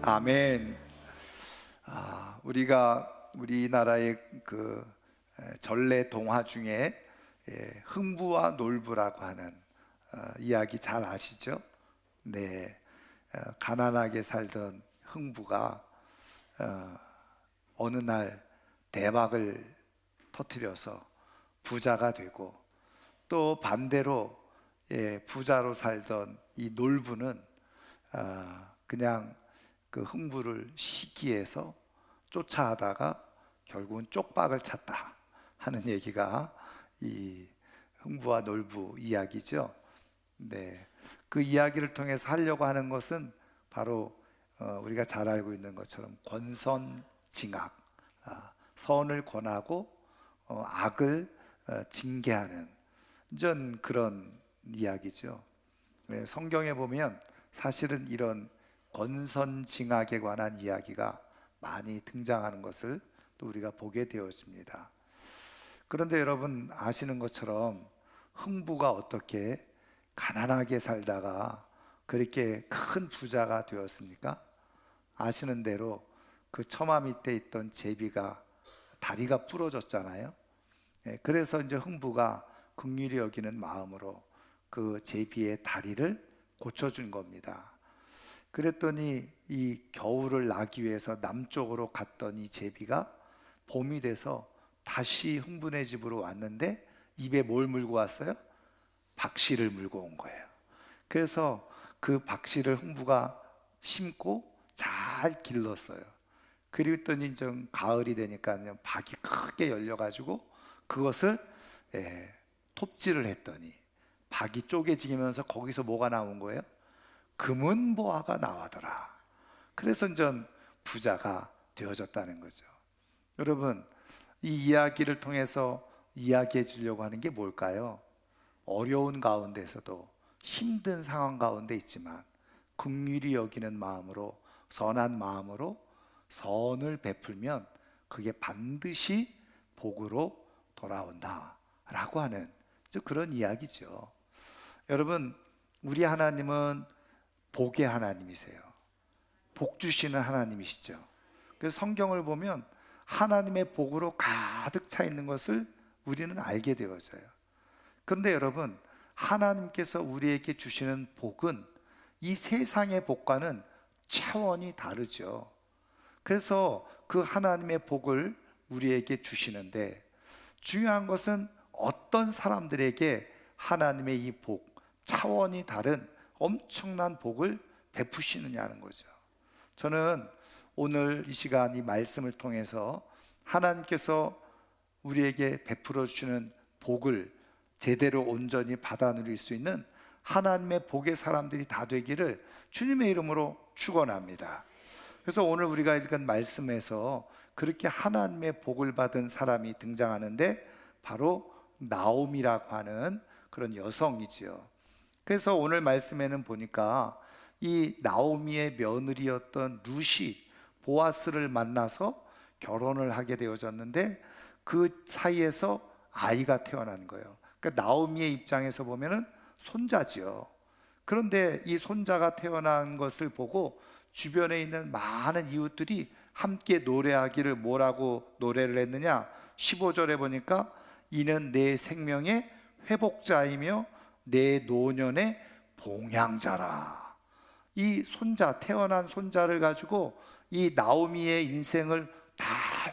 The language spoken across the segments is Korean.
아멘. 우리가 우리나라의 그 전래 동화 중에 흥부와 놀부라고 하는 이야기 잘 아시죠? 네, 가난하게 살던 흥부가 어느 날 대박을 터뜨려서 부자가 되고, 또 반대로 부자로 살던 이 놀부는 그냥 그 흥부를 시기해서 쫓아하다가 결국은 쪽박을 찼다 하는 얘기가 이 흥부와 놀부 이야기죠. 네, 그 이야기를 통해서 하려고 하는 것은 바로 우리가 잘 알고 있는 것처럼 권선징악, 선을 권하고 악을 징계하는 전 그런 이야기죠. 네, 성경에 보면 사실은 이런 권선징악에 관한 이야기가 많이 등장하는 것을 또 우리가 보게 되었습니다. 그런데 여러분 아시는 것처럼 흥부가 어떻게 가난하게 살다가 그렇게 큰 부자가 되었습니까? 아시는 대로 그 처마 밑에 있던 제비가 다리가 부러졌잖아요. 그래서 이제 흥부가 긍휼히 여기는 마음으로 그 제비의 다리를 고쳐준 겁니다. 그랬더니 이 겨울을 나기 위해서 남쪽으로 갔던 이 제비가 봄이 돼서 다시 흥분의 집으로 왔는데 입에 뭘 물고 왔어요? 박씨를 물고 온 거예요. 그래서 그 박씨를 흥부가 심고 잘 길렀어요. 그랬더니 좀 가을이 되니까 박이 크게 열려가지고 그것을 톱질을 했더니 박이 쪼개지면서 거기서 뭐가 나온 거예요? 금은보화가 나와더라. 그래서 전 부자가 되어졌다는 거죠. 여러분, 이 이야기를 통해서 이야기해 주려고 하는 게 뭘까요? 어려운 가운데서도 힘든 상황 가운데 있지만 긍휼히 여기는 마음으로, 선한 마음으로 선을 베풀면 그게 반드시 복으로 돌아온다 라고 하는 그런 이야기죠. 여러분, 우리 하나님은 복의 하나님이세요. 복 주시는 하나님이시죠. 그래서 성경을 보면 하나님의 복으로 가득 차 있는 것을 우리는 알게 되어져요. 그런데 여러분, 하나님께서 우리에게 주시는 복은 이 세상의 복과는 차원이 다르죠. 그래서 그 하나님의 복을 우리에게 주시는데 중요한 것은 어떤 사람들에게 하나님의 이 복, 차원이 다른 엄청난 복을 베푸시느냐는 거죠. 저는 오늘 이 시간 이 말씀을 통해서 하나님께서 우리에게 베풀어 주시는 복을 제대로 온전히 받아 누릴 수 있는 하나님의 복의 사람들이 다 되기를 주님의 이름으로 축원합니다. 그래서 오늘 우리가 읽은 말씀에서 그렇게 하나님의 복을 받은 사람이 등장하는데 바로 나옴이라고 하는 그런 여성이지요. 그래서 오늘 말씀에는 보니까 이 나오미의 며느리였던 룻이 보아스를 만나서 결혼을 하게 되어졌는데 그 사이에서 아이가 태어난 거예요. 그러니까 나오미의 입장에서 보면은 손자지요. 그런데 이 손자가 태어난 것을 보고 주변에 있는 많은 이웃들이 함께 노래하기를 뭐라고 노래를 했느냐? 15절에 보니까 이는 내 생명의 회복자이며 내 노년의 봉양자라. 이 손자, 태어난 손자를 가지고 이 나오미의 인생을 다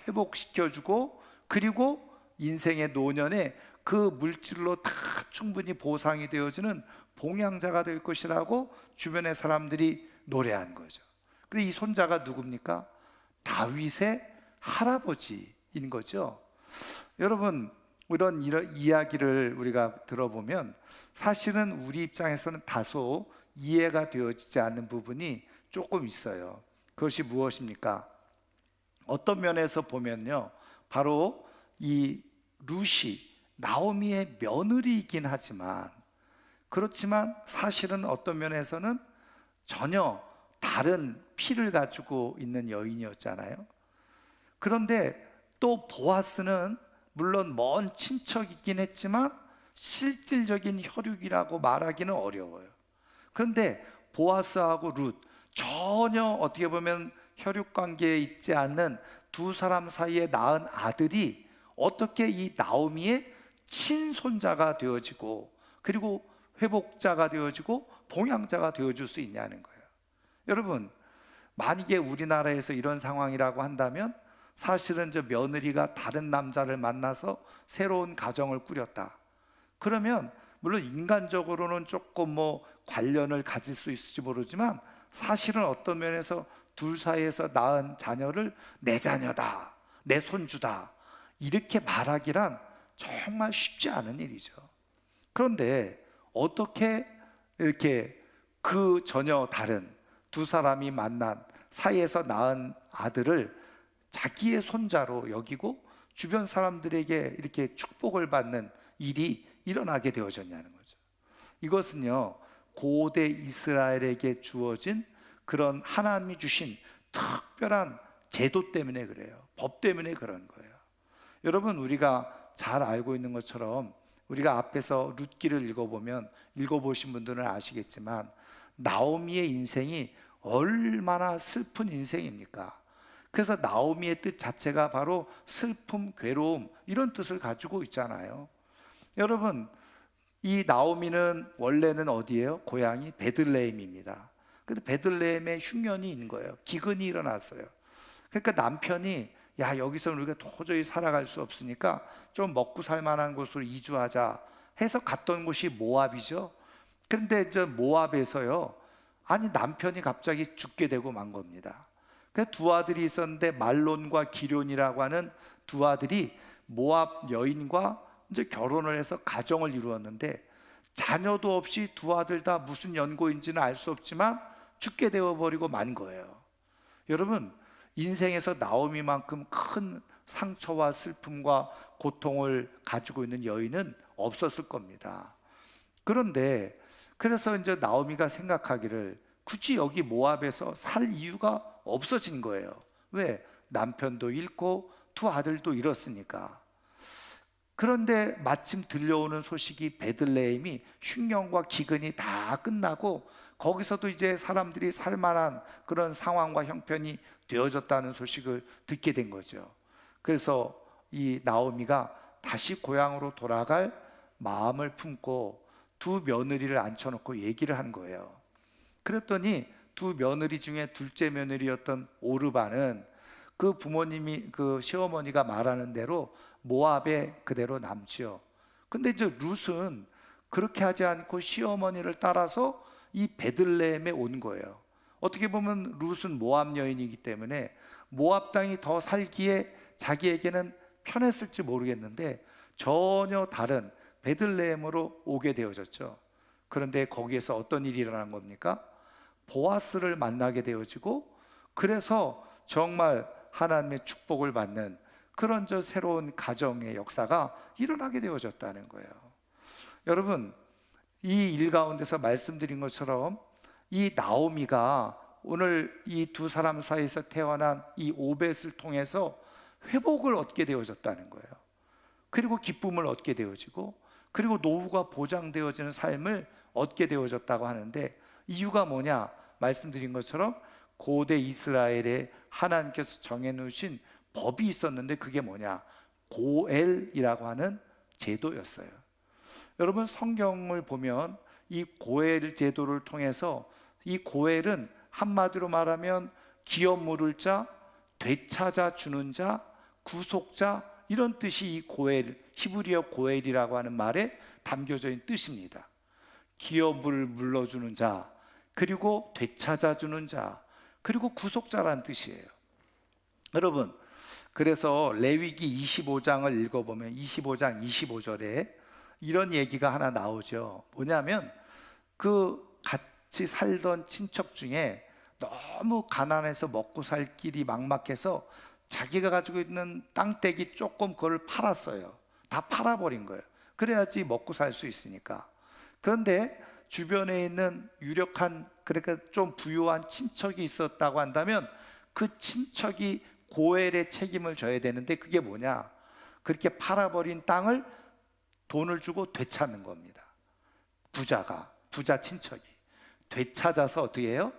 회복시켜주고 그리고 인생의 노년에 그 물질로 다 충분히 보상이 되어지는 봉양자가 될 것이라고 주변의 사람들이 노래한 거죠. 근데 이 손자가 누굽니까? 다윗의 할아버지인 거죠. 여러분, 이런 이야기를 우리가 들어보면 사실은 우리 입장에서는 다소 이해가 되어지지 않는 부분이 조금 있어요. 그것이 무엇입니까? 어떤 면에서 보면요, 바로 이 룻이 나오미의 며느리이긴 하지만 그렇지만 사실은 어떤 면에서는 전혀 다른 피를 가지고 있는 여인이었잖아요. 그런데 또 보아스는 물론 먼 친척이긴 했지만 실질적인 혈육이라고 말하기는 어려워요. 그런데 보아스하고 룻 전혀 어떻게 보면 혈육 관계에 있지 않는 두 사람 사이에 낳은 아들이 어떻게 이 나오미의 친손자가 되어지고 그리고 회복자가 되어지고 봉양자가 되어줄 수 있냐는 거예요. 여러분, 만약에 우리나라에서 이런 상황이라고 한다면 사실은 저 며느리가 다른 남자를 만나서 새로운 가정을 꾸렸다. 그러면 물론 인간적으로는 조금 뭐 관련을 가질 수 있을지 모르지만 사실은 어떤 면에서 둘 사이에서 낳은 자녀를 내 자녀다, 내 손주다 이렇게 말하기란 정말 쉽지 않은 일이죠. 그런데 어떻게 이렇게 그 전혀 다른 두 사람이 만난 사이에서 낳은 아들을 자기의 손자로 여기고 주변 사람들에게 이렇게 축복을 받는 일이 일어나게 되어졌냐는 거죠. 이것은요, 고대 이스라엘에게 주어진 그런 하나님이 주신 특별한 제도 때문에 그래요. 법 때문에 그런 거예요. 여러분, 우리가 잘 알고 있는 것처럼 우리가 앞에서 룻기를 읽어보신 분들은 아시겠지만 나오미의 인생이 얼마나 슬픈 인생입니까? 그래서 나오미의 뜻 자체가 바로 슬픔, 괴로움 이런 뜻을 가지고 있잖아요. 여러분, 이 나오미는 원래는 어디예요? 고향이 베들레헴입니다. 근데 베들레헴에 흉년이 있는 거예요. 기근이 일어났어요. 그러니까 남편이 야, 여기서는 우리가 도저히 살아갈 수 없으니까 좀 먹고 살 만한 곳으로 이주하자 해서 갔던 곳이 모압이죠. 그런데 저 모압에서요, 아니 남편이 갑자기 죽게 되고 만 겁니다. 그 두 아들이 있었는데 말론과 기럨이라고 하는 두 아들이 모압 여인과 이제 결혼을 해서 가정을 이루었는데 자녀도 없이 두 아들 다 무슨 연고인지는 알 수 없지만 죽게 되어버리고 만 거예요. 여러분, 인생에서 나오미만큼 큰 상처와 슬픔과 고통을 가지고 있는 여인은 없었을 겁니다. 그런데 그래서 이제 나오미가 생각하기를 굳이 여기 모압에서 살 이유가 없어진 거예요. 왜? 남편도 잃고 두 아들도 잃었으니까. 그런데 마침 들려오는 소식이 베들레헴이 흉년과 기근이 다 끝나고 거기서도 이제 사람들이 살만한 그런 상황과 형편이 되어졌다는 소식을 듣게 된 거죠. 그래서 이 나오미가 다시 고향으로 돌아갈 마음을 품고 두 며느리를 앉혀놓고 얘기를 한 거예요. 그랬더니 두 며느리 중에 둘째 며느리였던 오르바는 그 부모님이 그 시어머니가 말하는 대로 모압에 그대로 남지요. 근데 이제 룻은 그렇게 하지 않고 시어머니를 따라서 이 베들레헴에 온 거예요. 어떻게 보면 룻은 모압 여인이기 때문에 모압 땅이 더 살기에 자기에게는 편했을지 모르겠는데 전혀 다른 베들레헴으로 오게 되어졌죠. 그런데 거기에서 어떤 일이 일어난 겁니까? 보아스를 만나게 되어지고 그래서 정말 하나님의 축복을 받는 그런 저 새로운 가정의 역사가 일어나게 되어졌다는 거예요. 여러분, 이 일 가운데서 말씀드린 것처럼 이 나오미가 오늘 이 두 사람 사이에서 태어난 이 오벳을 통해서 회복을 얻게 되어졌다는 거예요. 그리고 기쁨을 얻게 되어지고 그리고 노후가 보장되어지는 삶을 얻게 되어졌다고 하는데 이유가 뭐냐? 말씀드린 것처럼 고대 이스라엘에 하나님께서 정해놓으신 법이 있었는데 그게 뭐냐? 고엘이라고 하는 제도였어요. 여러분, 성경을 보면 이 고엘 제도를 통해서 이 고엘은 한마디로 말하면 기업 물을 자, 되찾아 주는 자, 구속자 이런 뜻이 이 고엘, 히브리어 고엘이라고 하는 말에 담겨져 있는 뜻입니다. 기업을 물러주는 자, 그리고 되찾아주는 자, 그리고 구속자라는 뜻이에요. 여러분, 그래서 레위기 25장을 읽어보면 25장 25절에 이런 얘기가 하나 나오죠. 뭐냐면 그 같이 살던 친척 중에 너무 가난해서 먹고 살 길이 막막해서 자기가 가지고 있는 땅떼기 조금 그걸 팔았어요. 다 팔아버린 거예요. 그래야지 먹고 살 수 있으니까. 그런데 주변에 있는 유력한, 그러니까 좀 부유한 친척이 있었다고 한다면 그 친척이 고엘의 책임을 져야 되는데 그게 뭐냐? 그렇게 팔아버린 땅을 돈을 주고 되찾는 겁니다. 부자 친척이 되찾아서 어떻게 해요?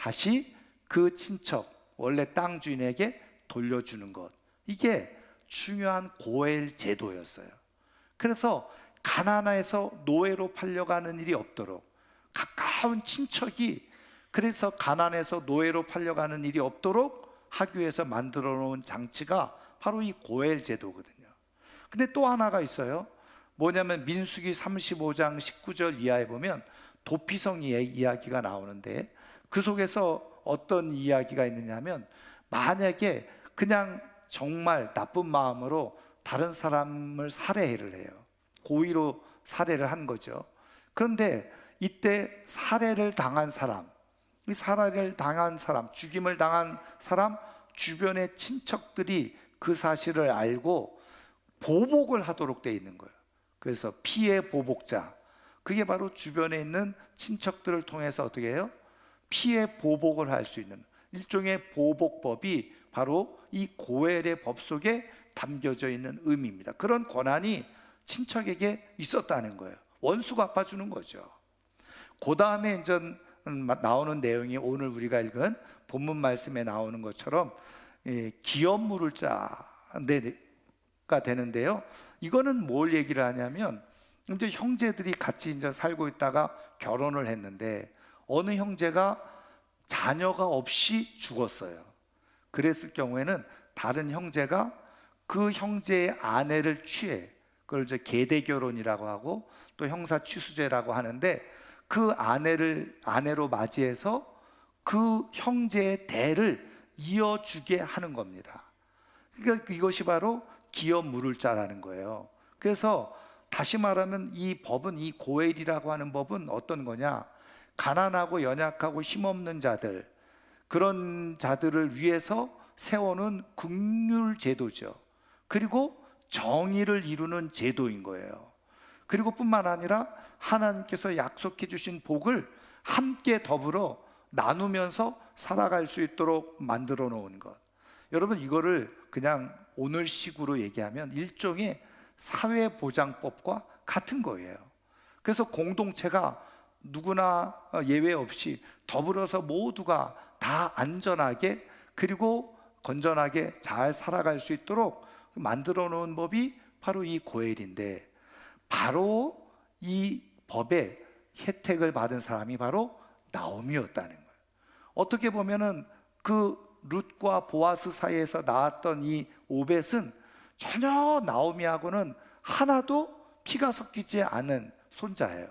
다시 그 친척, 원래 땅 주인에게 돌려주는 것, 이게 중요한 고엘 제도였어요. 그래서 가나안에서 노예로 팔려가는 일이 없도록, 가까운 친척이 그래서 가나안에서 노예로 팔려가는 일이 없도록 하기 위해서 만들어 놓은 장치가 바로 이 고엘 제도거든요. 근데 또 하나가 있어요. 뭐냐면 민수기 35장 19절 이하에 보면 도피성의 이야기가 나오는데, 그 속에서 어떤 이야기가 있느냐면, 만약에 그냥 정말 나쁜 마음으로 다른 사람을 살해를 해요. 고의로 살해를 한 거죠. 그런데 이때 살해를 당한 사람, 이 살해를 당한 사람, 죽임을 당한 사람 주변의 친척들이 그 사실을 알고 보복을 하도록 돼 있는 거예요. 그래서 피해 보복자, 그게 바로 주변에 있는 친척들을 통해서 어떻게 해요? 피해 보복을 할 수 있는 일종의 보복법이 바로 이 고엘의 법 속에 담겨져 있는 의미입니다. 그런 권한이 친척에게 있었다는 거예요. 원수가 갚아주는 거죠. 그 다음에 이제 나오는 내용이 오늘 우리가 읽은 본문 말씀에 나오는 것처럼 기업 물을 자가 되는데요. 이거는 뭘 얘기를 하냐면, 이제 형제들이 같이 이제 살고 있다가 결혼을 했는데 어느 형제가 자녀가 없이 죽었어요. 그랬을 경우에는 다른 형제가 그 형제의 아내를 취해, 그걸 이제 계대 결혼이라고 하고 또 형사 취수제라고 하는데, 그 아내로 맞이해서 그 형제의 대를 이어주게 하는 겁니다. 그러니까 이것이 바로 기업 물을 자라는 거예요. 그래서 다시 말하면 이 법은, 이 고엘이라고 하는 법은 어떤 거냐, 가난하고 연약하고 힘없는 자들, 그런 자들을 위해서 세워놓은 긍휼 제도죠. 그리고 정의를 이루는 제도인 거예요. 그리고 뿐만 아니라 하나님께서 약속해 주신 복을 함께 더불어 나누면서 살아갈 수 있도록 만들어 놓은 것. 여러분, 이거를 그냥 오늘식으로 얘기하면 일종의 사회보장법과 같은 거예요. 그래서 공동체가 누구나 예외 없이 더불어서 모두가 다 안전하게 그리고 건전하게 잘 살아갈 수 있도록 만들어 놓은 법이 바로 이 고엘인데, 바로 이 법의 혜택을 받은 사람이 바로 나오미였다는 거예요. 어떻게 보면은 그 룻과 보아스 사이에서 나왔던 이 오벳은 전혀 나오미하고는 하나도 피가 섞이지 않은 손자예요.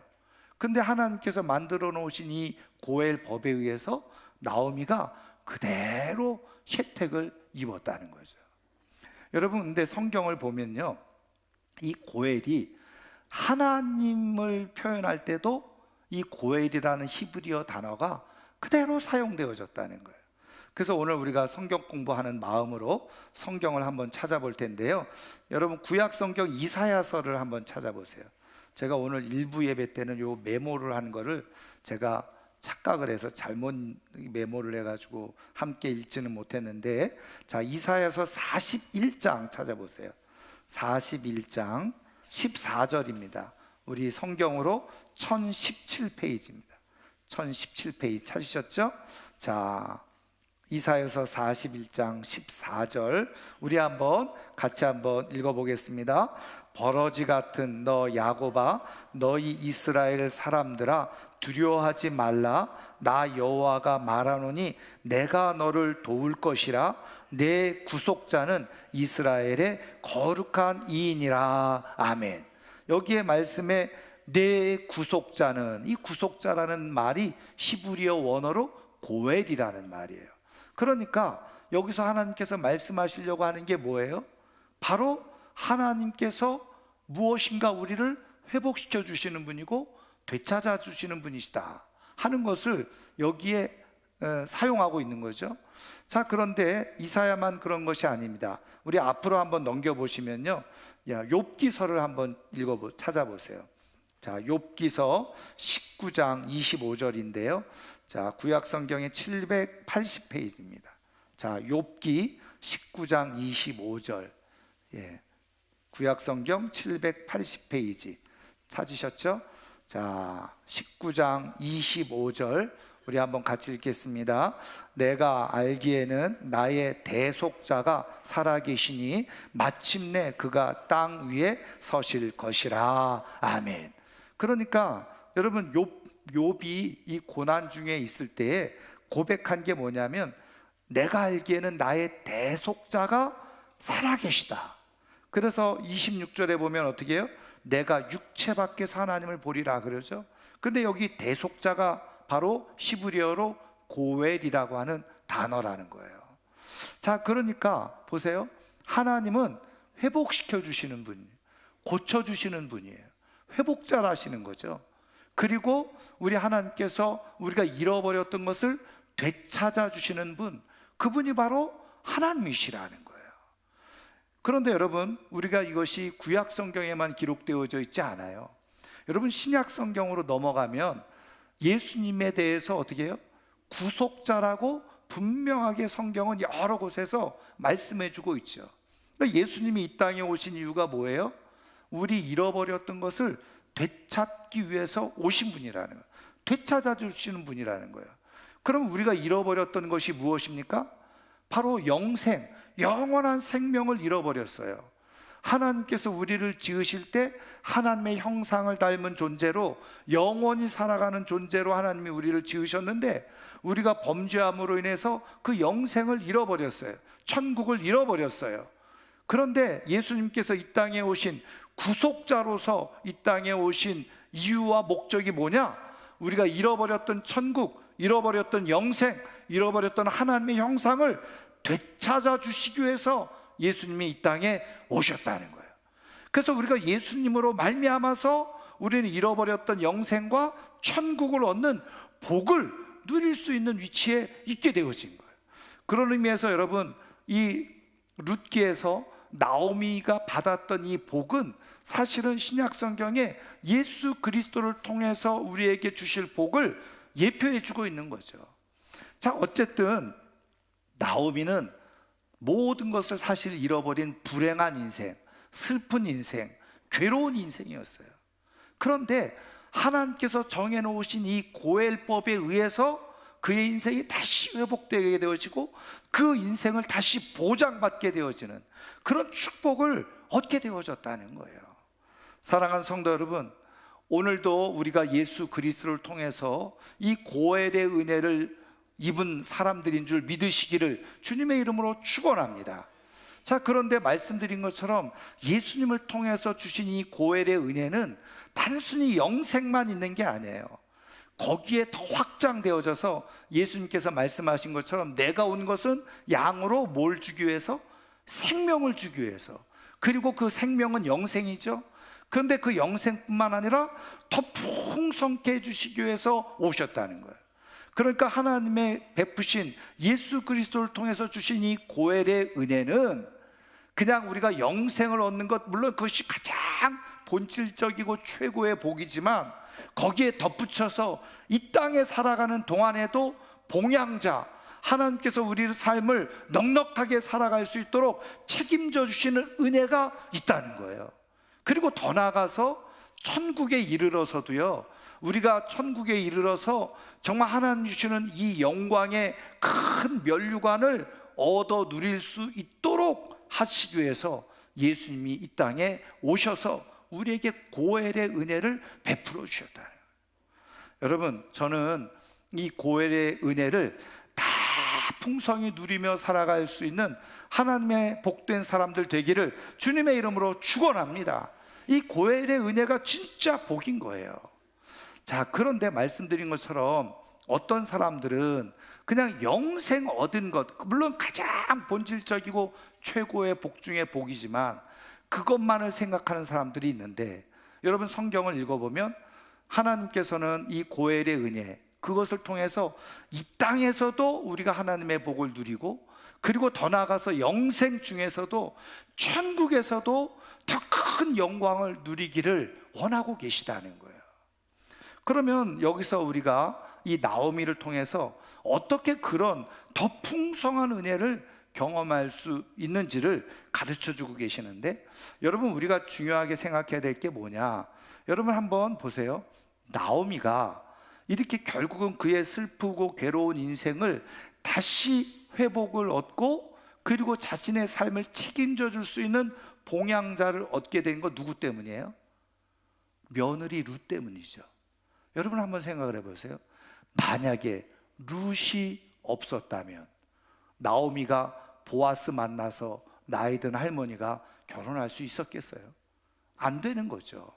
근데 하나님께서 만들어 놓으신 이 고엘 법에 의해서 나오미가 그대로 혜택을 입었다는 거죠. 여러분, 근데 성경을 보면요, 이 고엘이 하나님을 표현할 때도 이 고엘이라는 히브리어 단어가 그대로 사용되어졌다는 거예요. 그래서 오늘 우리가 성경 공부하는 마음으로 성경을 한번 찾아볼 텐데요. 여러분, 구약 성경 이사야서를 한번 찾아보세요. 제가 오늘 일부 예배 때는 요 메모를 한 거를 제가 착각을 해서 잘못 메모를 해가지고 함께 읽지는 못했는데, 자, 이사야서 41장 찾아보세요. 41장 14절입니다. 우리 성경으로 1017페이지입니다. 1017페이지 찾으셨죠? 자, 이사야서 41장 14절 우리 같이 한번 읽어보겠습니다. 버러지 같은 너 야곱아, 너희 이스라엘 사람들아, 두려워하지 말라. 나 여호와가 말하노니 내가 너를 도울 것이라. 내 구속자는 이스라엘의 거룩한 이인이라. 아멘. 여기에 말씀에 내 구속자는, 이 구속자라는 말이 히브리어 원어로 고엘이라는 말이에요. 그러니까 여기서 하나님께서 말씀하시려고 하는 게 뭐예요? 바로 하나님께서 무엇인가 우리를 회복시켜 주시는 분이고 되찾아 주시는 분이시다 하는 것을 여기에 사용하고 있는 거죠. 자, 그런데 이사야만 그런 것이 아닙니다. 우리 앞으로 한번 넘겨보시면요, 욥기서를 한번 찾아보세요. 자, 욥기서 19장 25절인데요. 자, 구약 성경의 780페이지입니다. 자, 욥기 19장 25절. 예. 구약 성경 780페이지 찾으셨죠? 자, 19장 25절 우리 한번 같이 읽겠습니다. 내가 알기에는 나의 대속자가 살아계시니 마침내 그가 땅 위에 서실 것이라. 아멘. 그러니까 여러분, 욥이 이 고난 중에 있을 때에 고백한 게 뭐냐면, 내가 알기에는 나의 대속자가 살아계시다. 그래서 26절에 보면 어떻게 해요? 내가 육체 밖에서 하나님을 보리라 그러죠. 근데 여기 대속자가 바로 히브리어로 고엘이라고 하는 단어라는 거예요. 자, 그러니까 보세요. 하나님은 회복시켜 주시는 분이에요. 고쳐 주시는 분이에요. 회복자라시는 거죠. 그리고 우리 하나님께서 우리가 잃어버렸던 것을 되찾아 주시는 분, 그분이 바로 하나님이시라는 거예요. 그런데 여러분, 우리가 이것이 구약 성경에만 기록되어져 있지 않아요. 여러분, 신약 성경으로 넘어가면 예수님에 대해서 어떻게 해요? 구속자라고 분명하게 성경은 여러 곳에서 말씀해 주고 있죠. 그러니까 예수님이 이 땅에 오신 이유가 뭐예요? 우리 잃어버렸던 것을 되찾기 위해서 오신 분이라는 거예요. 되찾아 주시는 분이라는 거예요. 그럼 우리가 잃어버렸던 것이 무엇입니까? 바로 영생, 영원한 생명을 잃어버렸어요. 하나님께서 우리를 지으실 때 하나님의 형상을 닮은 존재로, 영원히 살아가는 존재로 하나님이 우리를 지으셨는데, 우리가 범죄함으로 인해서 그 영생을 잃어버렸어요. 천국을 잃어버렸어요. 그런데 예수님께서 이 땅에 오신 구속자로서 이 땅에 오신 이유와 목적이 뭐냐? 우리가 잃어버렸던 천국, 잃어버렸던 영생, 잃어버렸던 하나님의 형상을 되찾아 주시기 위해서 예수님이 이 땅에 오셨다는 거예요. 그래서 우리가 예수님으로 말미암아서 우리는 잃어버렸던 영생과 천국을 얻는 복을 누릴 수 있는 위치에 있게 되어진 거예요. 그런 의미에서 여러분, 이 룻기에서 나오미가 받았던 이 복은 사실은 신약 성경에 예수 그리스도를 통해서 우리에게 주실 복을 예표해 주고 있는 거죠. 자, 어쨌든 나오미는 모든 것을 사실 잃어버린 불행한 인생, 슬픈 인생, 괴로운 인생이었어요. 그런데 하나님께서 정해놓으신 이 고엘법에 의해서 그의 인생이 다시 회복되게 되어지고 그 인생을 다시 보장받게 되어지는 그런 축복을 얻게 되어졌다는 거예요. 사랑하는 성도 여러분, 오늘도 우리가 예수 그리스도를 통해서 이 고엘의 은혜를 입은 사람들인 줄 믿으시기를 주님의 이름으로 축원합니다. 자, 그런데 말씀드린 것처럼 예수님을 통해서 주신 이 고엘의 은혜는 단순히 영생만 있는 게 아니에요. 거기에 더 확장되어져서 예수님께서 말씀하신 것처럼 내가 온 것은 양으로 뭘 주기 위해서? 생명을 주기 위해서. 그리고 그 생명은 영생이죠. 그런데 그 영생뿐만 아니라 더 풍성케 해주시기 위해서 오셨다는 거예요. 그러니까 하나님의 베푸신 예수 그리스도를 통해서 주신 이 고엘의 은혜는 그냥 우리가 영생을 얻는 것, 물론 그것이 가장 본질적이고 최고의 복이지만 거기에 덧붙여서 이 땅에 살아가는 동안에도 봉양자, 하나님께서 우리의 삶을 넉넉하게 살아갈 수 있도록 책임져 주시는 은혜가 있다는 거예요. 그리고 더 나아가서 천국에 이르러서도요, 우리가 천국에 이르러서 정말 하나님 주시는 이 영광의 큰 면류관을 얻어 누릴 수 있도록 하시기 위해서 예수님이 이 땅에 오셔서 우리에게 고엘의 은혜를 베풀어 주셨다. 여러분, 저는 이 고엘의 은혜를 다 풍성히 누리며 살아갈 수 있는 하나님의 복된 사람들 되기를 주님의 이름으로 축원합니다. 이 고엘의 은혜가 진짜 복인 거예요. 자, 그런데 말씀드린 것처럼 어떤 사람들은 그냥 영생 얻은 것, 물론 가장 본질적이고 최고의 복 중의 복이지만 그것만을 생각하는 사람들이 있는데, 여러분 성경을 읽어보면 하나님께서는 이 고엘의 은혜, 그것을 통해서 이 땅에서도 우리가 하나님의 복을 누리고, 그리고 더 나아가서 영생 중에서도 천국에서도 더 큰 영광을 누리기를 원하고 계시다는 거예요. 그러면 여기서 우리가 이 나오미를 통해서 어떻게 그런 더 풍성한 은혜를 경험할 수 있는지를 가르쳐 주고 계시는데, 여러분 우리가 중요하게 생각해야 될 게 뭐냐, 여러분 한번 보세요. 나오미가 이렇게 결국은 그의 슬프고 괴로운 인생을 다시 회복을 얻고, 그리고 자신의 삶을 책임져 줄 수 있는 봉양자를 얻게 된 거 누구 때문이에요? 며느리 룻 때문이죠. 여러분 한번 생각을 해보세요. 만약에 룻이 없었다면 나오미가 보아스 만나서 나이 든 할머니가 결혼할 수 있었겠어요? 안 되는 거죠.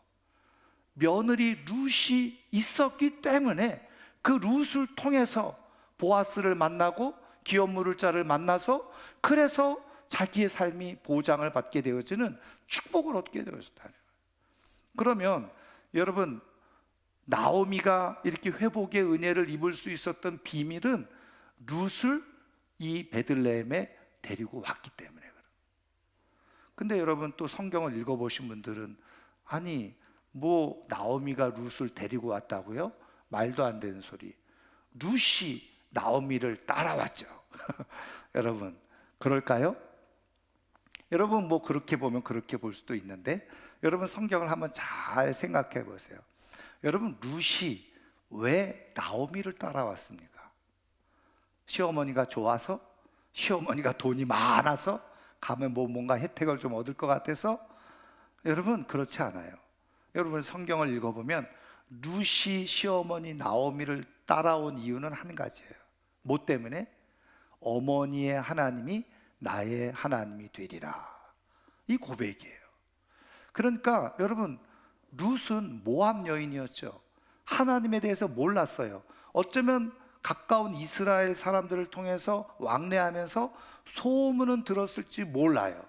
며느리 룻이 있었기 때문에 그 룻을 통해서 보아스를 만나고 기업 물을 자를 만나서, 그래서 자기의 삶이 보장을 받게 되어지는 축복을 얻게 되어졌다는 거예요. 그러면 여러분, 나오미가 이렇게 회복의 은혜를 입을 수 있었던 비밀은 룻을 이 베들레헴에 데리고 왔기 때문에 그래요. 근데 여러분, 또 성경을 읽어보신 분들은 아니 뭐 나오미가 룻을 데리고 왔다고요? 말도 안 되는 소리. 룻이 나오미를 따라왔죠. 여러분, 그럴까요? 여러분, 뭐 그렇게 보면 그렇게 볼 수도 있는데, 여러분 성경을 한번 잘 생각해 보세요. 여러분, 룻이 왜 나오미를 따라왔습니까? 시어머니가 좋아서? 시어머니가 돈이 많아서? 가면 뭐 뭔가 혜택을 좀 얻을 것 같아서? 여러분, 그렇지 않아요. 여러분, 성경을 읽어보면 룻이 시어머니 나오미를 따라온 이유는 한 가지예요. 뭐 때문에? 어머니의 하나님이 나의 하나님이 되리라, 이 고백이에요. 그러니까 여러분, 룻은 모압 여인이었죠. 하나님에 대해서 몰랐어요. 어쩌면 가까운 이스라엘 사람들을 통해서 왕래하면서 소문은 들었을지 몰라요.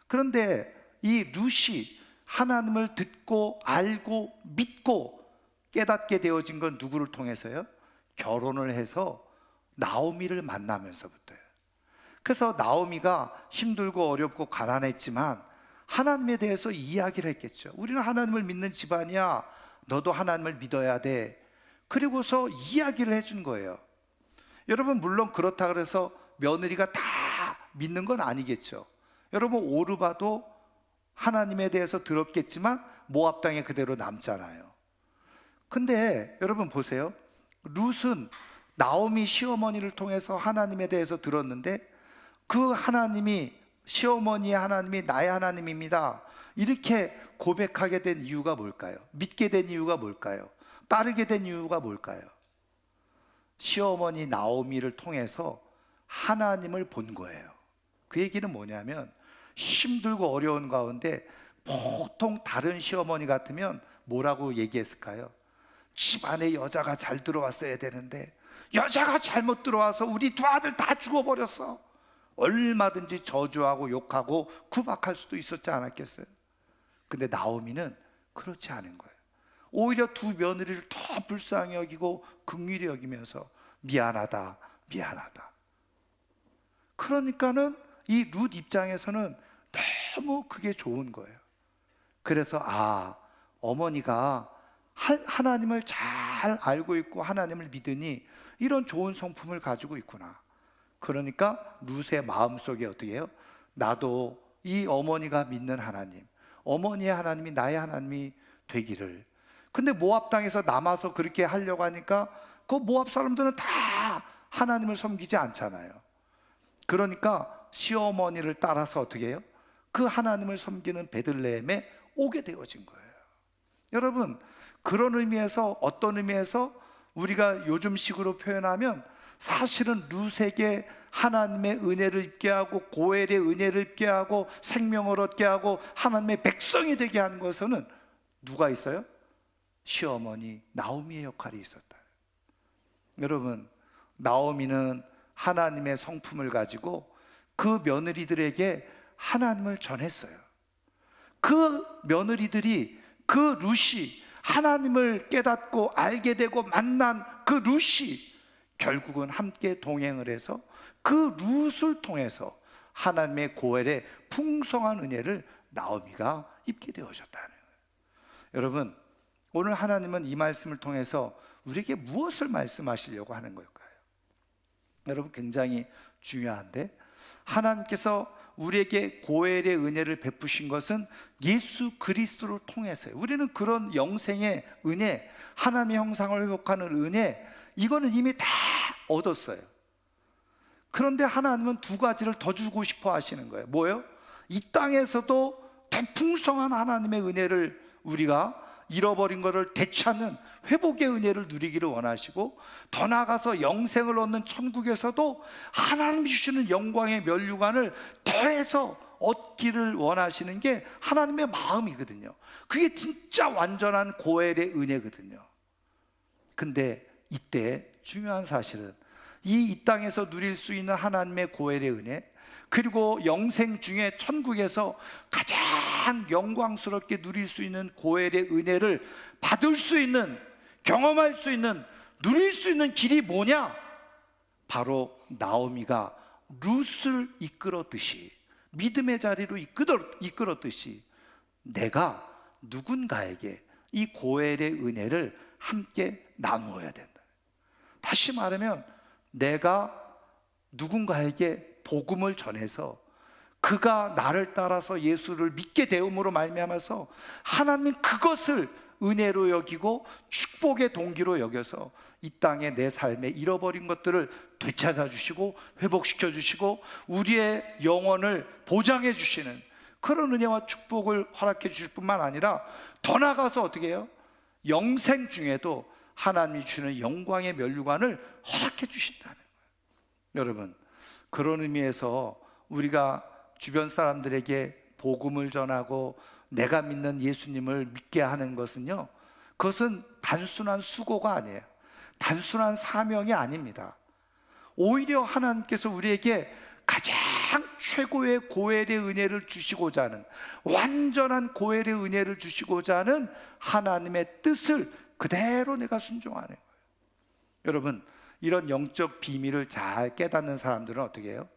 그런데 이 룻이 하나님을 듣고 알고 믿고 깨닫게 되어진 건 누구를 통해서요? 결혼을 해서 나오미를 만나면서부터요. 그래서 나오미가 힘들고 어렵고 가난했지만 하나님에 대해서 이야기를 했겠죠. 우리는 하나님을 믿는 집안이야, 너도 하나님을 믿어야 돼. 그리고서 이야기를 해준 거예요. 여러분, 물론 그렇다 그래서 며느리가 다 믿는 건 아니겠죠. 여러분, 오르바도 하나님에 대해서 들었겠지만 모압 땅에 그대로 남잖아요. 근데 여러분 보세요. 룻은 나오미 시어머니를 통해서 하나님에 대해서 들었는데, 그 하나님이, 시어머니의 하나님이 나의 하나님입니다, 이렇게 고백하게 된 이유가 뭘까요? 믿게 된 이유가 뭘까요? 따르게 된 이유가 뭘까요? 시어머니 나오미를 통해서 하나님을 본 거예요. 그 얘기는 뭐냐면, 힘들고 어려운 가운데 보통 다른 시어머니 같으면 뭐라고 얘기했을까요? 집안에 여자가 잘 들어왔어야 되는데 여자가 잘못 들어와서 우리 두 아들 다 죽어버렸어. 얼마든지 저주하고 욕하고 구박할 수도 있었지 않았겠어요? 근데 나오미는 그렇지 않은 거예요. 오히려 두 며느리를 더 불쌍히 여기고 긍휼히 여기면서 미안하다, 미안하다. 그러니까는 이 룻 입장에서는 너무 그게 좋은 거예요. 그래서 어머니가 하나님을 잘 알고 있고 하나님을 믿으니 이런 좋은 성품을 가지고 있구나. 그러니까 룻의 마음속에 어떻게 해요? 나도 이 어머니가 믿는 하나님, 어머니의 하나님이 나의 하나님이 되기를. 근데 모압 땅에서 남아서 그렇게 하려고 하니까 그 모압 사람들은 다 하나님을 섬기지 않잖아요. 그러니까 시어머니를 따라서 어떻게 해요? 그 하나님을 섬기는 베들레헴에 오게 되어진 거예요. 여러분, 그런 의미에서, 어떤 의미에서 우리가 요즘식으로 표현하면 사실은 룻에게 하나님의 은혜를 입게 하고 고엘의 은혜를 입게 하고 생명을 얻게 하고 하나님의 백성이 되게 하는 것은 누가 있어요? 시어머니 나오미의 역할이 있었다. 여러분, 나오미는 하나님의 성품을 가지고 그 며느리들에게 하나님을 전했어요. 그 며느리들이, 그 룻이 하나님을 깨닫고 알게 되고 만난 그 룻이 결국은 함께 동행을 해서 그 룻을 통해서 하나님의 고엘의 풍성한 은혜를 나오미가 입게 되어졌다는 거예요. 여러분, 오늘 하나님은 이 말씀을 통해서 우리에게 무엇을 말씀하시려고 하는 걸까요? 여러분, 굉장히 중요한데, 하나님께서 우리에게 고엘의 은혜를 베푸신 것은 예수 그리스도를 통해서요. 우리는 그런 영생의 은혜, 하나님의 형상을 회복하는 은혜, 이거는 이미 다 얻었어요. 그런데 하나님은 두 가지를 더 주고 싶어 하시는 거예요. 뭐예요? 이 땅에서도 더 풍성한 하나님의 은혜를, 우리가 잃어버린 것을 되찾는 회복의 은혜를 누리기를 원하시고, 더 나아가서 영생을 얻는 천국에서도 하나님이 주시는 영광의 면류관을 더해서 얻기를 원하시는 게 하나님의 마음이거든요. 그게 진짜 완전한 고엘의 은혜거든요. 근데 이때 중요한 사실은 이 땅에서 누릴 수 있는 하나님의 고엘의 은혜, 그리고 영생 중에 천국에서 가장 영광스럽게 누릴 수 있는 고엘의 은혜를 받을 수 있는, 경험할 수 있는, 누릴 수 있는 길이 뭐냐? 바로 나오미가 룻을 이끌었듯이, 믿음의 자리로 이끌었듯이 내가 누군가에게 이 고엘의 은혜를 함께 나누어야 된다. 다시 말하면 내가 누군가에게 복음을 전해서 그가 나를 따라서 예수를 믿게 되음으로 말미암아서 하나님은 그것을 은혜로 여기고 축복의 동기로 여겨서 이 땅에 내 삶에 잃어버린 것들을 되찾아 주시고 회복시켜 주시고 우리의 영혼을 보장해 주시는 그런 은혜와 축복을 허락해 주실 뿐만 아니라, 더 나아가서 어떻게 해요? 영생 중에도 하나님이 주시는 영광의 면류관을 허락해 주신다는 거예요. 여러분, 그런 의미에서 우리가 주변 사람들에게 복음을 전하고 내가 믿는 예수님을 믿게 하는 것은요, 그것은 단순한 수고가 아니에요. 단순한 사명이 아닙니다. 오히려 하나님께서 우리에게 가장 최고의 고엘의 은혜를 주시고자 하는, 완전한 고엘의 은혜를 주시고자 하는 하나님의 뜻을 그대로 내가 순종하는 거예요. 여러분, 이런 영적 비밀을 잘 깨닫는 사람들은 어떻게 해요?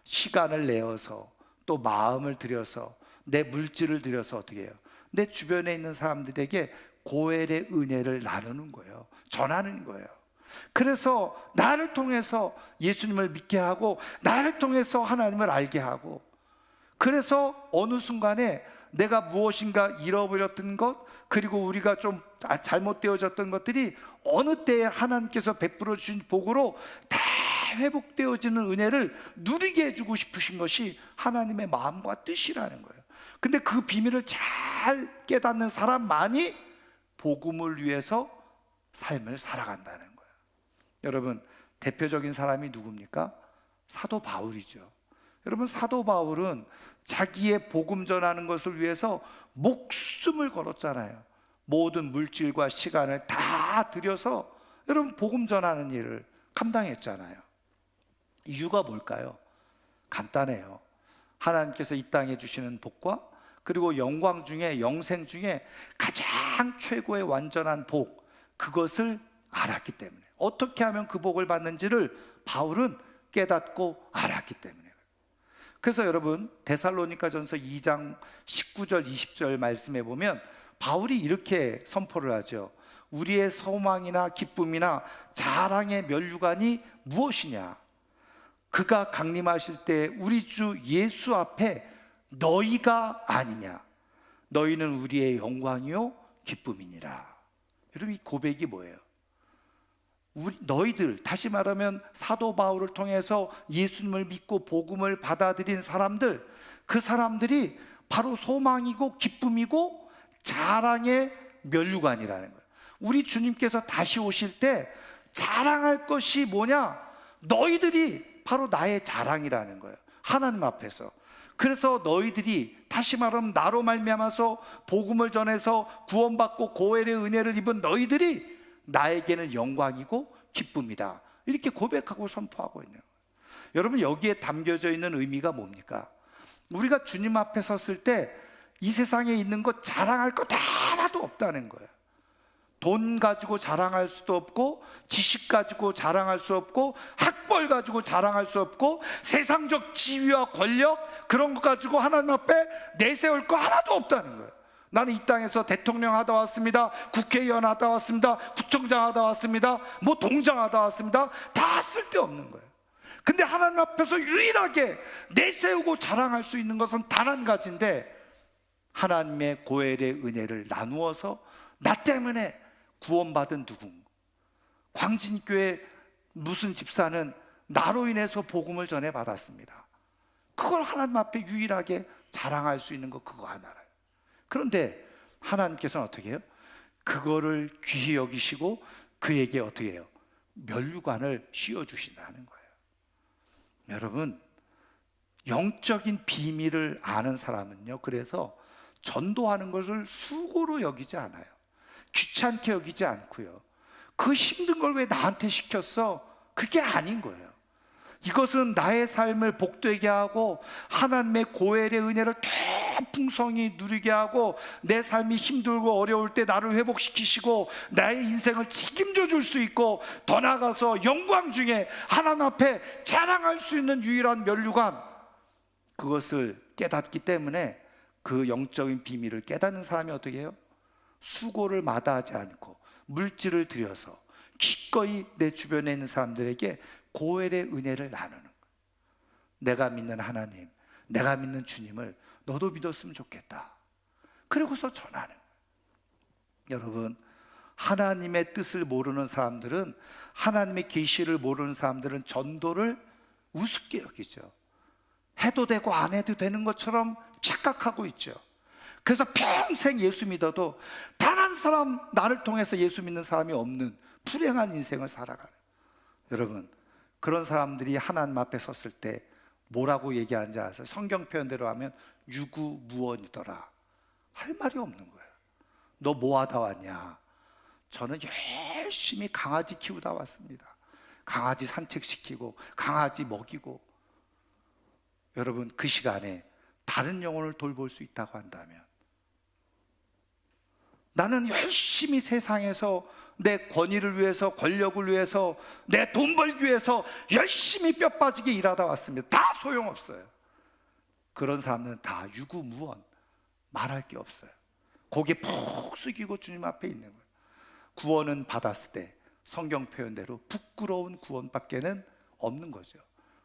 시간을 내어서, 또 마음을 들여서, 내 물질을 들여서 어떻게 해요? 내 주변에 있는 사람들에게 고엘의 은혜를 나누는 거예요. 전하는 거예요. 그래서 나를 통해서 예수님을 믿게 하고, 나를 통해서 하나님을 알게 하고, 그래서 어느 순간에 내가 무엇인가 잃어버렸던 것, 그리고 우리가 좀 잘못되어졌던 것들이 어느 때에 하나님께서 베풀어 주신 복으로 다 회복되어지는 은혜를 누리게 해주고 싶으신 것이 하나님의 마음과 뜻이라는 거예요. 근데 그 비밀을 잘 깨닫는 사람만이 복음을 위해서 삶을 살아간다는 거예요. 여러분, 대표적인 사람이 누굽니까? 사도 바울이죠. 여러분, 사도 바울은 자기의 복음 전하는 것을 위해서 목숨을 걸었잖아요. 모든 물질과 시간을 다 들여서 여러분 복음 전하는 일을 감당했잖아요. 이유가 뭘까요? 간단해요. 하나님께서 이 땅에 주시는 복과, 그리고 영광 중에, 영생 중에 가장 최고의 완전한 복, 그것을 알았기 때문에, 어떻게 하면 그 복을 받는지를 바울은 깨닫고 알았기 때문에. 그래서 여러분, 데살로니가전서 2장 19절 20절 말씀에 보면 바울이 이렇게 선포를 하죠. 우리의 소망이나 기쁨이나 자랑의 면류관이 무엇이냐? 그가 강림하실 때 우리 주 예수 앞에 너희가 아니냐? 너희는 우리의 영광이요 기쁨이니라. 여러분, 이 고백이 뭐예요? 너희들, 다시 말하면 사도 바울을 통해서 예수님을 믿고 복음을 받아들인 사람들, 그 사람들이 바로 소망이고 기쁨이고 자랑의 면류관이라는 거예요. 우리 주님께서 다시 오실 때 자랑할 것이 뭐냐? 너희들이 바로 나의 자랑이라는 거예요, 하나님 앞에서. 그래서 너희들이, 다시 말하면 나로 말미암아서 복음을 전해서 구원받고 고엘의 은혜를 입은 너희들이 나에게는 영광이고 기쁨이다, 이렇게 고백하고 선포하고 있는 거예요. 여러분, 여기에 담겨져 있는 의미가 뭡니까? 우리가 주님 앞에 섰을 때 이 세상에 있는 것 자랑할 것 하나도 없다는 거예요. 돈 가지고 자랑할 수도 없고, 지식 가지고 자랑할 수 없고, 학벌 가지고 자랑할 수 없고, 세상적 지위와 권력, 그런 것 가지고 하나님 앞에 내세울 거 하나도 없다는 거예요. 나는 이 땅에서 대통령 하다 왔습니다, 국회의원 하다 왔습니다, 구청장 하다 왔습니다, 뭐 동장 하다 왔습니다, 다 쓸데없는 거예요. 근데 하나님 앞에서 유일하게 내세우고 자랑할 수 있는 것은 단 한 가지인데, 하나님의 고엘의 은혜를 나누어서 나 때문에 구원받은 누군가, 광진교회 무슨 집사는 나로 인해서 복음을 전해 받았습니다. 그걸 하나님 앞에 유일하게 자랑할 수 있는 거 그거 하나예요. 그런데 하나님께서는 어떻게 해요? 그거를 귀히 여기시고 그에게 어떻게 해요? 면류관을 씌워주신다는 거예요. 여러분, 영적인 비밀을 아는 사람은요, 그래서 전도하는 것을 수고로 여기지 않아요. 귀찮게 여기지 않고요. 그 힘든 걸 왜 나한테 시켰어? 그게 아닌 거예요. 이것은 나의 삶을 복되게 하고 하나님의 고엘의 은혜를 더 풍성히 누리게 하고, 내 삶이 힘들고 어려울 때 나를 회복시키시고 나의 인생을 책임져 줄 수 있고, 더 나아가서 영광 중에 하나님 앞에 자랑할 수 있는 유일한 면류관, 그것을 깨닫기 때문에 그 영적인 비밀을 깨닫는 사람이 어떻게 해요? 수고를 마다하지 않고 물질을 들여서 기꺼이 내 주변에 있는 사람들에게 고엘의 은혜를 나누는 거예요. 내가 믿는 하나님, 내가 믿는 주님을 너도 믿었으면 좋겠다. 그리고서 전하는 거예요. 여러분, 하나님의 뜻을 모르는 사람들은, 하나님의 계시를 모르는 사람들은 전도를 우습게 여기죠. 해도 되고 안 해도 되는 것처럼 착각하고 있죠. 그래서 평생 예수 믿어도 단 한 사람, 나를 통해서 예수 믿는 사람이 없는 불행한 인생을 살아가는, 여러분, 그런 사람들이 하나님 앞에 섰을 때 뭐라고 얘기하는지 아세요? 성경 표현대로 하면 유구무원이더라. 할 말이 없는 거예요. 너 뭐 하다 왔냐? 저는 열심히 강아지 키우다 왔습니다. 강아지 산책시키고 강아지 먹이고. 여러분, 그 시간에 다른 영혼을 돌볼 수 있다고 한다면, 나는 열심히 세상에서 내 권위를 위해서, 권력을 위해서, 내 돈 벌기 위해서 열심히 뼈 빠지게 일하다 왔습니다. 다 소용없어요. 그런 사람들은 다 유구무원, 말할 게 없어요. 고개 푹 숙이고 주님 앞에 있는 거예요. 구원은 받았을 때 성경 표현대로 부끄러운 구원밖에는 없는 거죠.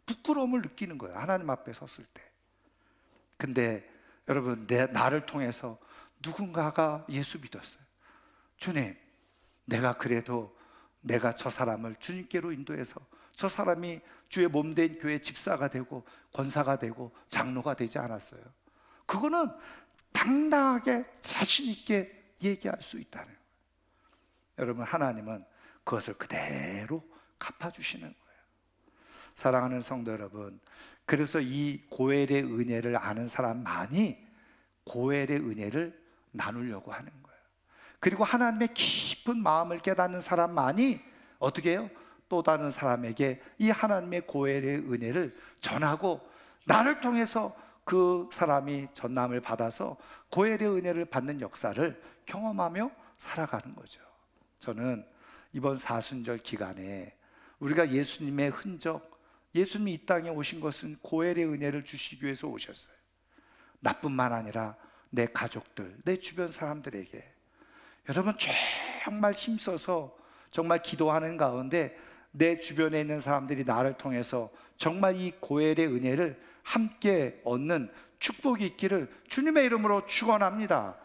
부끄러움을 느끼는 거예요, 하나님 앞에 섰을 때. 근데 여러분, 나를 통해서 누군가가 예수 믿었어요. 주님, 내가 그래도 내가 저 사람을 주님께로 인도해서 저 사람이 주의 몸된 교회 집사가 되고 권사가 되고 장로가 되지 않았어요. 그거는 당당하게 자신 있게 얘기할 수 있다는 거예요. 여러분, 하나님은 그것을 그대로 갚아주시는 거예요. 사랑하는 성도 여러분, 그래서 이 고엘의 은혜를 아는 사람만이 고엘의 은혜를 나누려고 하는 거예요. 그리고 하나님의 깊은 마음을 깨닫는 사람만이 어떻게 해요? 또 다른 사람에게 이 하나님의 고엘의 은혜를 전하고, 나를 통해서 그 사람이 전남을 받아서 고엘의 은혜를 받는 역사를 경험하며 살아가는 거죠. 저는 이번 사순절 기간에 우리가 예수님의 흔적, 예수님이 이 땅에 오신 것은 고엘의 은혜를 주시기 위해서 오셨어요. 나뿐만 아니라 내 가족들, 내 주변 사람들에게. 여러분, 정말 힘써서 정말 기도하는 가운데 내 주변에 있는 사람들이 나를 통해서 정말 이 고엘의 은혜를 함께 얻는 축복이 있기를 주님의 이름으로 축원합니다.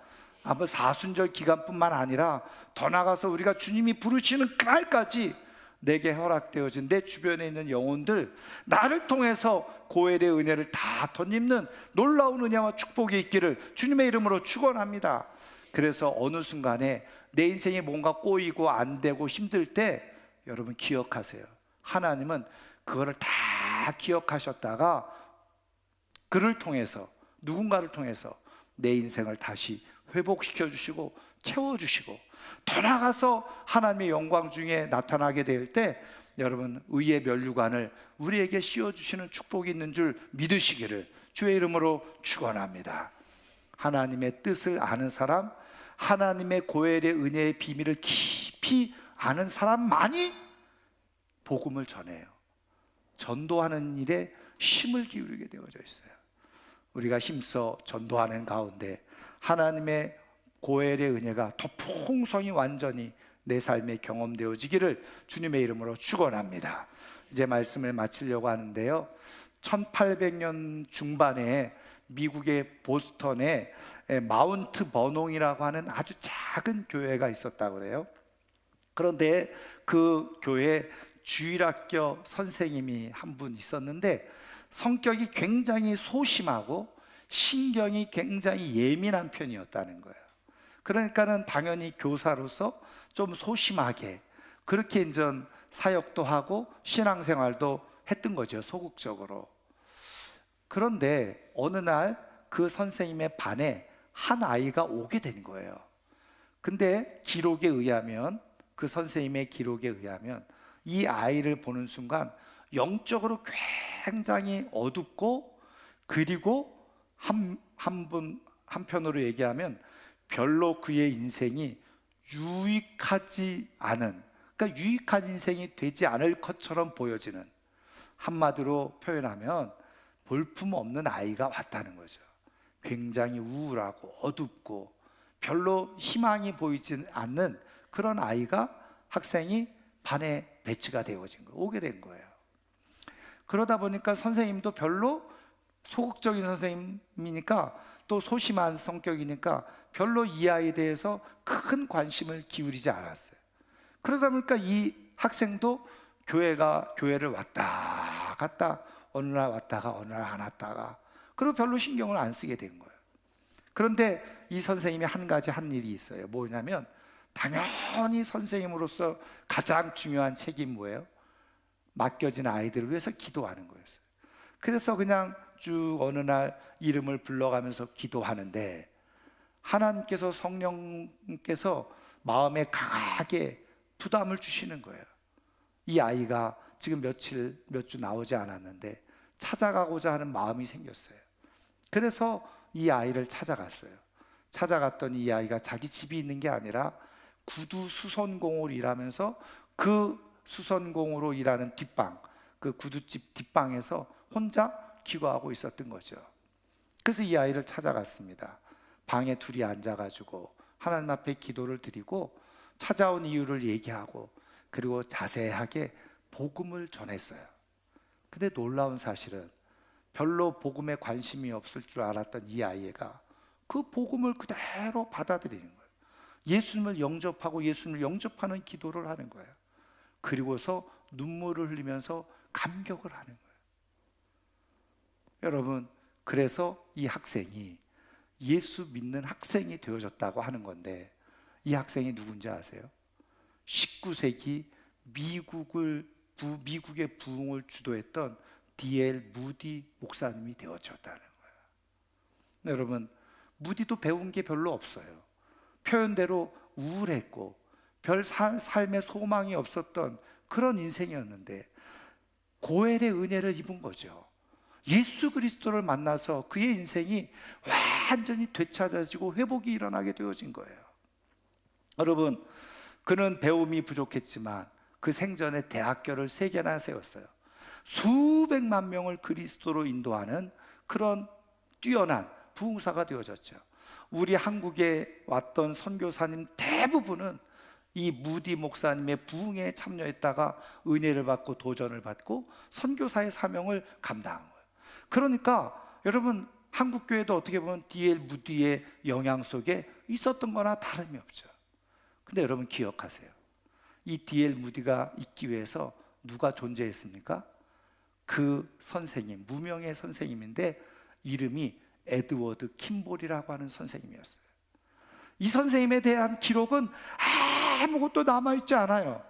아마 사순절 기간뿐만 아니라 더 나아가서 우리가 주님이 부르시는 그날까지 내게 허락되어진 내 주변에 있는 영혼들, 나를 통해서 고엘의 은혜를 다 덧입는 놀라운 은혜와 축복이 있기를 주님의 이름으로 축원합니다. 그래서 어느 순간에 내 인생이 뭔가 꼬이고 안 되고 힘들 때 여러분 기억하세요. 하나님은 그거를 다 기억하셨다가 그를 통해서, 누군가를 통해서 내 인생을 다시 회복시켜 주시고 채워주시고, 더 나아가서 하나님의 영광 중에 나타나게 될 때 여러분, 의의 면류관을 우리에게 씌워주시는 축복이 있는 줄 믿으시기를 주의 이름으로 축원합니다. 하나님의 뜻을 아는 사람, 하나님의 고엘의 은혜의 비밀을 깊이 아는 사람만이 복음을 전해요. 전도하는 일에 힘을 기울이게 되어져 있어요. 우리가 힘써 전도하는 가운데 하나님의 고엘의 은혜가 더 풍성히 완전히 내 삶에 경험되어지기를 주님의 이름으로 축원합니다. 이제 말씀을 마치려고 하는데요. 1800년 중반에 미국의 보스턴에 마운트 버농이라고 하는 아주 작은 교회가 있었다고 그래요. 그런데 그 교회 주일학교 선생님이 한 분 있었는데 성격이 굉장히 소심하고 신경이 굉장히 예민한 편이었다는 거예요. 그러니까는 당연히 교사로서 좀 소심하게 그렇게 이제 사역도 하고 신앙생활도 했던 거죠, 소극적으로. 그런데 어느 날 그 선생님의 반에 한 아이가 오게 된 거예요. 근데 기록에 의하면, 그 선생님의 기록에 의하면 이 아이를 보는 순간 영적으로 굉장히 어둡고, 그리고 한편으로 얘기하면 별로 그의 인생이 유익하지 않은, 그러니까 유익한 인생이 되지 않을 것처럼 보여지는, 한마디로 표현하면 볼품없는 아이가 왔다는 거죠. 굉장히 우울하고 어둡고 별로 희망이 보이지 않는 그런 아이가, 학생이 반에 배치가 되어진 거예요. 오게 된 거예요. 그러다 보니까 선생님도 별로, 소극적인 선생님이니까 또 소심한 성격이니까 별로 이 아이에 대해서 큰 관심을 기울이지 않았어요. 그러다 보니까 이 학생도 교회를 왔다 갔다, 어느 날 왔다가 어느 날 안 왔다가, 그리고 별로 신경을 안 쓰게 된 거예요. 그런데 이 선생님이 한 가지 한 일이 있어요. 뭐냐면 당연히 선생님으로서 가장 중요한 책임이 뭐예요? 맡겨진 아이들을 위해서 기도하는 거였어요. 그래서 그냥 쭉 어느 날 이름을 불러가면서 기도하는데 하나님께서, 성령께서 마음에 강하게 부담을 주시는 거예요. 이 아이가 지금 몇 주 나오지 않았는데 찾아가고자 하는 마음이 생겼어요. 그래서 이 아이를 찾아갔어요. 찾아갔더니 이 아이가 자기 집이 있는 게 아니라 구두 수선공으로 일하면서, 그 수선공으로 일하는 뒷방, 그 구두집 뒷방에서 혼자 기도하고 있었던 거죠. 그래서 이 아이를 찾아갔습니다. 방에 둘이 앉아가지고 하나님 앞에 기도를 드리고 찾아온 이유를 얘기하고, 그리고 자세하게 복음을 전했어요. 근데 놀라운 사실은 별로 복음에 관심이 없을 줄 알았던 이 아이가 그 복음을 그대로 받아들이는 거예요. 예수님을 영접하고 예수님을 영접하는 기도를 하는 거예요. 그리고서 눈물을 흘리면서 감격을 하는 거예요. 여러분, 그래서 이 학생이 예수 믿는 학생이 되어졌다고 하는 건데, 이 학생이 누군지 아세요? 19세기 미국의 부흥을 주도했던 D.L. 무디 목사님이 되어졌다는 거예요. 여러분, 무디도 배운 게 별로 없어요. 표현대로 우울했고 별 삶의 소망이 없었던 그런 인생이었는데 고엘의 은혜를 입은 거죠. 예수 그리스도를 만나서 그의 인생이 완전히 되찾아지고 회복이 일어나게 되어진 거예요. 여러분, 그는 배움이 부족했지만 그 생전에 대학교를 3개나 세웠어요. 수백만 명을 그리스도로 인도하는 그런 뛰어난 부흥사가 되어졌죠. 우리 한국에 왔던 선교사님 대부분은 이 무디 목사님의 부흥에 참여했다가 은혜를 받고 도전을 받고 선교사의 사명을 감당한 거예요. 그러니까 여러분, 한국교회도 어떻게 보면 D.L. 무디의 영향 속에 있었던 거나 다름이 없죠. 근데 여러분 기억하세요. 이 D.L. 무디가 있기 위해서 누가 존재했습니까? 그 선생님, 무명의 선생님인데 이름이 에드워드 킴볼이라고 하는 선생님이었어요. 이 선생님에 대한 기록은 아무것도 남아있지 않아요.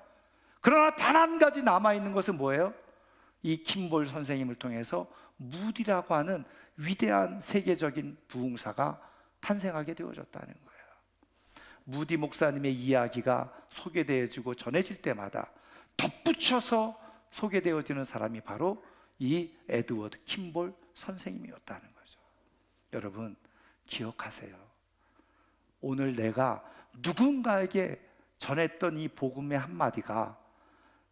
그러나 단 한 가지 남아있는 것은 뭐예요? 이 킴볼 선생님을 통해서 무디라고 하는 위대한 세계적인 부흥사가 탄생하게 되어졌다는 거예요. 무디 목사님의 이야기가 소개되어지고 전해질 때마다 덧붙여서 소개되어지는 사람이 바로 이 에드워드 킴볼 선생님이었다는 거죠. 여러분 기억하세요. 오늘 내가 누군가에게 전했던 이 복음의 한마디가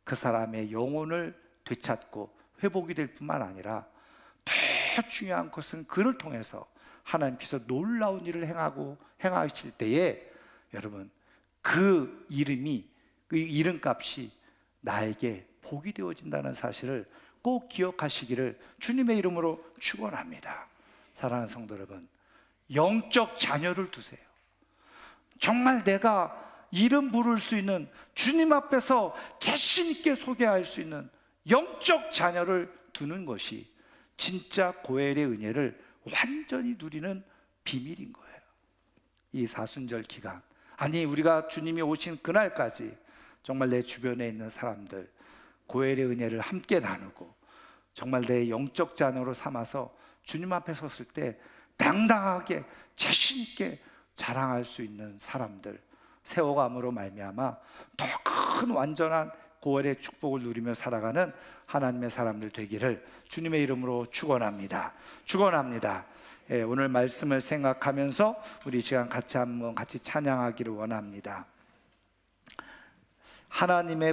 그 사람의 영혼을 되찾고 회복이 될 뿐만 아니라 더 중요한 것은 그를 통해서 하나님께서 놀라운 일을 행하실 때에 여러분 그 이름값이 나에게 복이 되어진다는 사실을 꼭 기억하시기를 주님의 이름으로 축원합니다. 사랑하는 성도 여러분, 영적 자녀를 두세요. 정말 내가 이름 부를 수 있는, 주님 앞에서 자신 있게 소개할 수 있는 영적 자녀를 두는 것이 진짜 고엘의 은혜를 완전히 누리는 비밀인 거예요. 이 사순절 기간, 아니 우리가 주님이 오신 그날까지 정말 내 주변에 있는 사람들 고엘의 은혜를 함께 나누고 정말 내 영적 자녀로 삼아서 주님 앞에 섰을 때 당당하게 자신 있게 자랑할 수 있는 사람들, 세워감으로 말미암아 더 큰 완전한 고엘의 축복을 누리며 살아가는 하나님의 사람들 되기를 주님의 이름으로 축원합니다. 축원합니다. 오늘 말씀을 생각하면서 우리 시간 같이 한번 같이 찬양하기를 원합니다. 하나님의